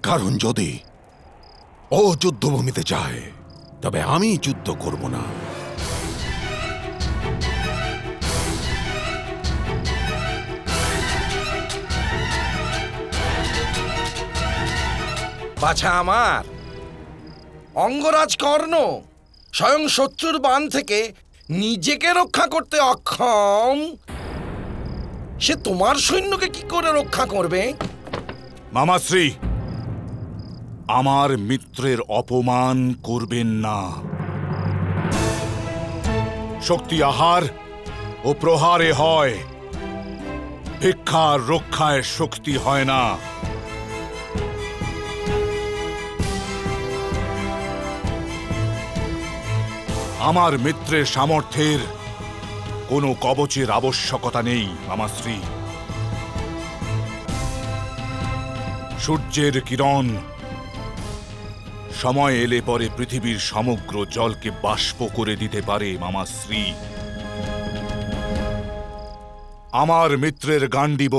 কারণ যদি ও যুদ্ধভূমিতে যায় তবে আমি যুদ্ধ করব না। বাছা আমার, অঙ্গরাজ কর্ণ স্বয়ং শত্রুর বাণ থেকে নিজেকে রক্ষা করতে অক্ষম, সে তোমার সৈন্যকে কি করে রক্ষা করবে? মামাশ্রী, আমার মিত্রের অপমান করবেন না। শক্তি আহার ও প্রহারে হয়, ভিক্ষার রক্ষায় শক্তি হয় না। আমার মিত্রের সামর্থ্যের কোনো কবচের আবশ্যকতা নেই মামাশ্রী। সূর্যের কিরণ সময় এলে পরে পৃথিবীর সমগ্র জলকে বাষ্প করে দিতে পারে মামাশ্রী। আমার মিত্রের গান্ডীব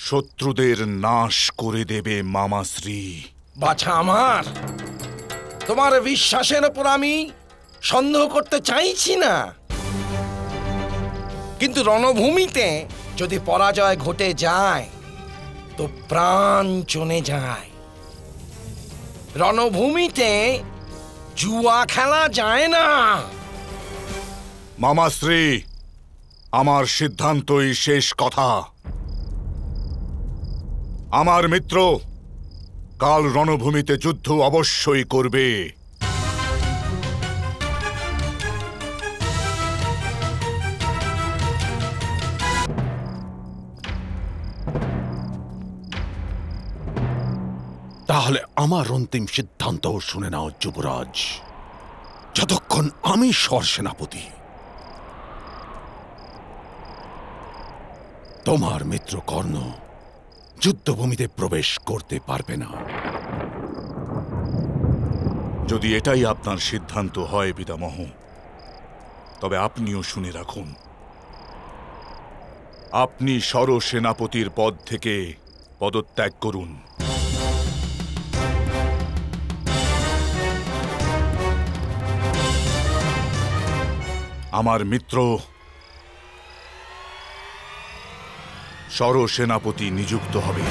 শত্রুদের নাশ করে দেবে মামাশ্রী। বাছা আমার, তোমার বিশ্বাসের উপর আমি সন্দেহ করতে চাইছি না, কিন্তু রণভূমিতে যদি পরাজয় ঘটে যায় তো প্রাণ চলে যায়। রণভূমিতে জুয়া খেলা যায় না। মামাশ্রী, আমার সিদ্ধান্তই শেষ কথা। আমার মিত্র কাল রণভূমিতে যুদ্ধ অবশ্যই করবে। তাহলে আমার অন্তিম সিদ্ধান্ত শুনে নাও যুবরাজ। যতক্ষণ আমি স্বরসেনাপতি, তোমার মিত্র কর্ণ যুদ্ধভূমিতে প্রবেশ করতে পারবে না। যদি এটাই আপনার সিদ্ধান্ত হয় পিতামহ, তবে আপনিও শুনে রাখুন, আপনি স্বরসেনাপতির পদ থেকে পদত্যাগ করুন। আমার মিত্র স্বরসেনাপতি নিযুক্ত হবে।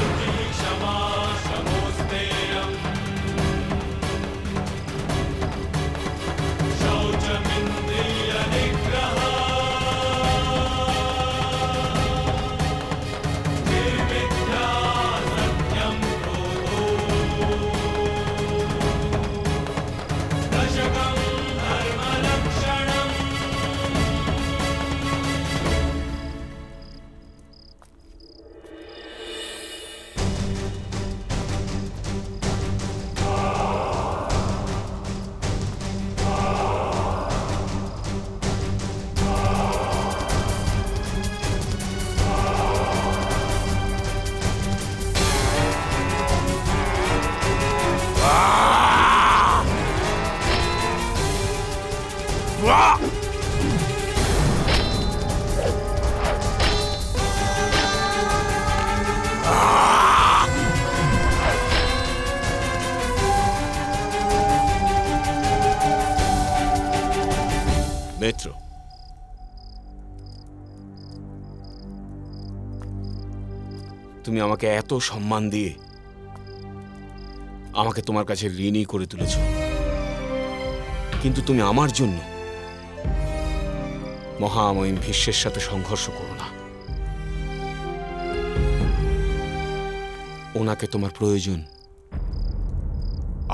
মিত্র, তুমি আমাকে এত সম্মান দিয়ে আমাকে তোমার কাছে ঋণী করে তুলেছ, কিন্তু তুমি আমার জন্য মহামহিম ভীষ্মের সাথে সংঘর্ষ করো না। ওনাকে তোমার প্রয়োজন।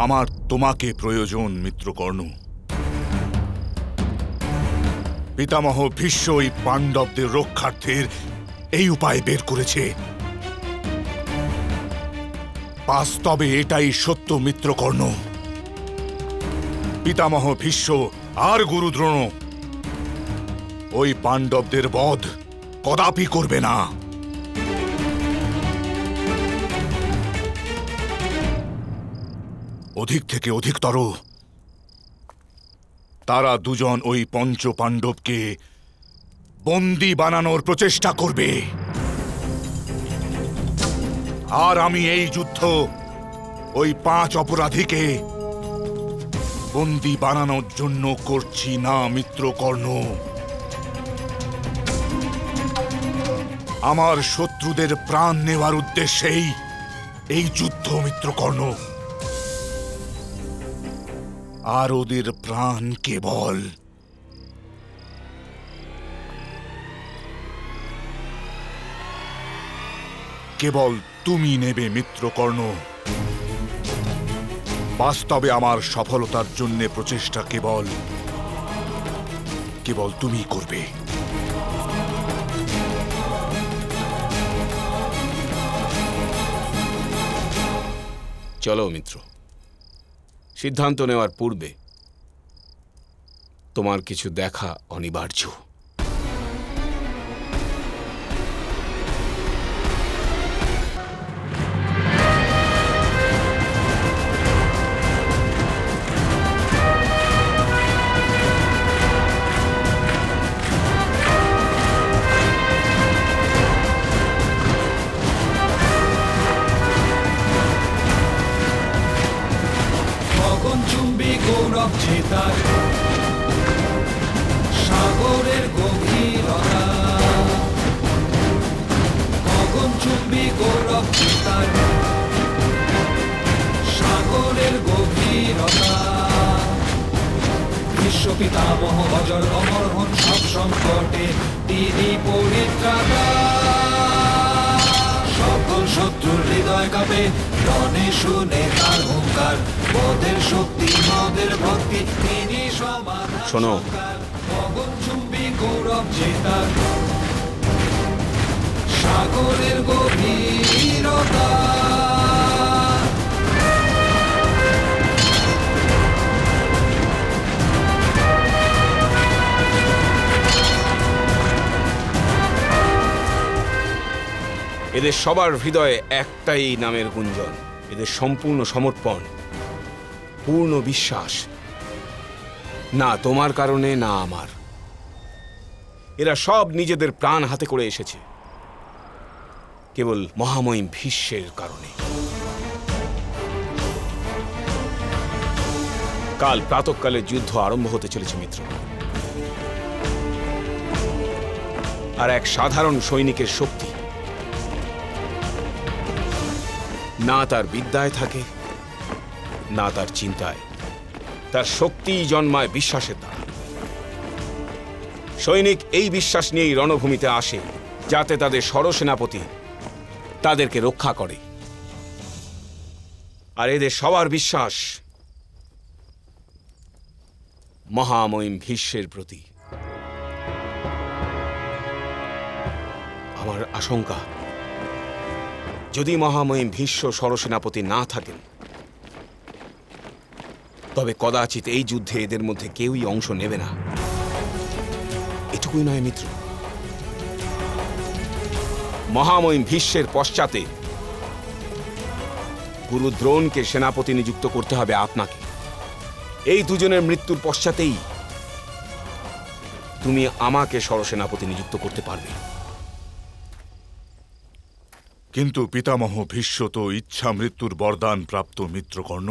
আমার তোমাকে প্রয়োজন মিত্রকর্ণ। পিতামহ ভীষ্ম এই পাণ্ডবদের রক্ষার্থের এই উপায় বের করেছে। বাস্তবে এটাই সত্য মিত্রকর্ণ। পিতামহ ভীষ্ম আর গুরু দ্রোণ ওই পাণ্ডবদের বধ কদাপি করবে না। অধিক থেকে অধিকতর তারা দুজন ওই পঞ্চ পাণ্ডবকে বন্দী বানানোর প্রচেষ্টা করবে। আর আমি এই যুদ্ধ ওই 5 অপরাধীকে বন্দী বানানোর জন্য করছি না মিত্রকর্ণ। আমার শত্রুদের প্রাণ নেওয়ার উদ্দেশ্যেই এই যুদ্ধ মিত্রকর্ণ। আর ওদের প্রাণ কেবল তুমি নেবে মিত্রকর্ণ। বাস্তবে আমার সফলতার জন্য প্রচেষ্টা কেবল তুমি করবে। চলো মিত্র, সিদ্ধান্ত নেওয়ার পূর্বে তোমার কিছু দেখা অনিবার্য। সাগরের গভীরতা, গগনচুম্বী গৌরব চিতার, সাগরের গভীরতা। বিশ্বপিতামহ অজর অমর হন সব সংকটে, তিনি পরিত্রাতা। সকল শত্রুর হৃদয় কাঁপে, রণে শুনে তার হুঙ্কার। মোদের শক্তি, মোদের ভক্তি, তিনি সমাধান। শোনো, গগনচুম্বী গৌরব জেতার, সাগরের গভীরতা। এদের সবার হৃদয়ে একটাই নামের গুঞ্জন, এদের সম্পূর্ণ সমর্পণ, পূর্ণ বিশ্বাস, না তোমার কারণে না আমার। এরা সব নিজেদের প্রাণ হাতে করে এসেছে কেবল মহামহিম ভীষ্মের কারণে। কাল প্রাতঃকালে যুদ্ধ আরম্ভ হতে চলেছে মিত্র। আর এক সাধারণ সৈনিকের শক্তি না তার বিদ্যায় থাকে, না তার চিন্তায়। তার শক্তি জন্মায় বিশ্বাসের দ্বারা। সৈনিক এই বিশ্বাস নিয়েই রণভূমিতে আসে, যাতে তাদের ষড়সেনাপতি তাদেরকে রক্ষা করে। আর এদের সবার বিশ্বাস মহামহিম ভীষ্মের প্রতি। আমার আশঙ্কা, যদি মহামহিম ভীষ্ম ষড়সেনাপতি না থাকেন, তবে কদাচিৎ এই যুদ্ধে এদের মধ্যে কেউই অংশ নেবে না। এটুকুই নয় মিত্র, মহামহিম ভীষ্মের পশ্চাতে গুরু দ্রোণকে সেনাপতি নিযুক্ত করতে হবে আপনাকে। এই দুজনের মৃত্যুর পশ্চাতেই তুমি আমাকে ষড়সেনাপতি নিযুক্ত করতে পারবে। কিন্তু পিতামহ ভীষ্ম তো ইচ্ছা মৃত্যুর বরদান প্রাপ্ত মিত্রকর্ণ।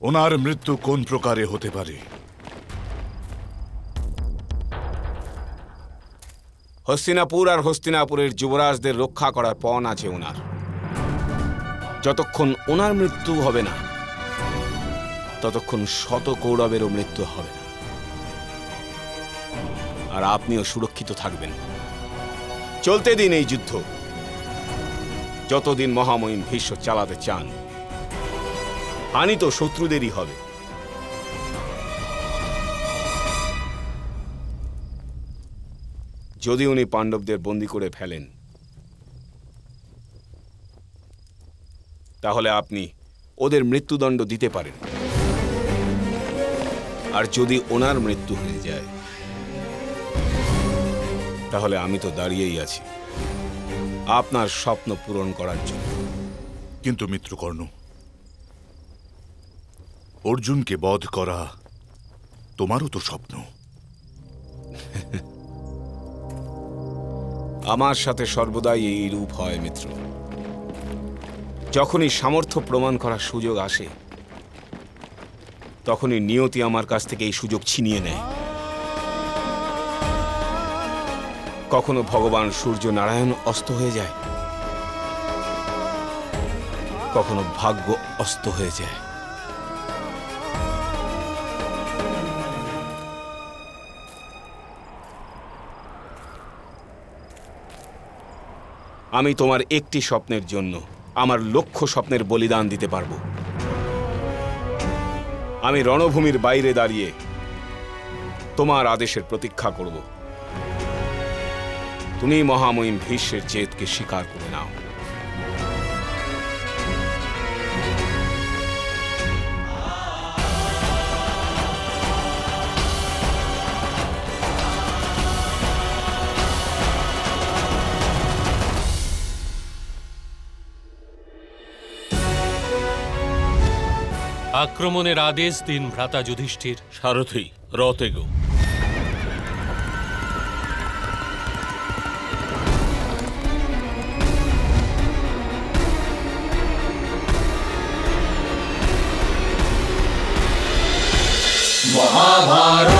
ওনার মৃত্যু কোন প্রকারে হতে পারে? হস্তিনাপুর আর হস্তিনাপুরের যুবরাজদের রক্ষা করার পণ আছে ওনার। যতক্ষণ ওনার মৃত্যু হবে না, ততক্ষণ শত কৌরবেরও মৃত্যু হবে না। আর আপনিও সুরক্ষিত থাকবেন। চলতে দিন এই যুদ্ধ, যতদিন মহামহিম ভীষ্ম চালাতে চান। হানি তো শত্রুদেরই হবে। যদি উনি পাণ্ডবদের বন্দী করে ফেলেন, তাহলে আপনি ওদের মৃত্যুদণ্ড দিতে পারেন। আর যদি ওনার মৃত্যু হয়ে যায়, তাহলে আমি তো দাঁড়িয়েই আছি আপনার স্বপ্ন পূরণ করার জন্য। কিন্তু মিত্রকর্ণ, অর্জুনকে বধ করা তোমারও তো স্বপ্ন। আমার সাথে সর্বদাই এই রূপ হয় মিত্র। যখনই সামর্থ্য প্রমাণ করার সুযোগ আসে, তখনই নিয়তি আমার কাছ থেকে এই সুযোগ ছিনিয়ে নেয়। কখনো ভগবান সূর্য নারায়ণ অস্ত হয়ে যায়, কখনো ভাগ্য অস্ত হয়ে যায়। আমি তোমার একটি স্বপ্নের জন্য আমার লক্ষ স্বপ্নের বলিদান দিতে পারবো। আমি রণভূমির বাইরে দাঁড়িয়ে তোমার আদেশের প্রতীক্ষা করব। তুমি মহামহিম ভীষ্মের জেদকে স্বীকার করে নাও। আক্রমণের আদেশ দিন ভ্রাতা যুধিষ্ঠির। সারথি, রথে গো। মহাভারত।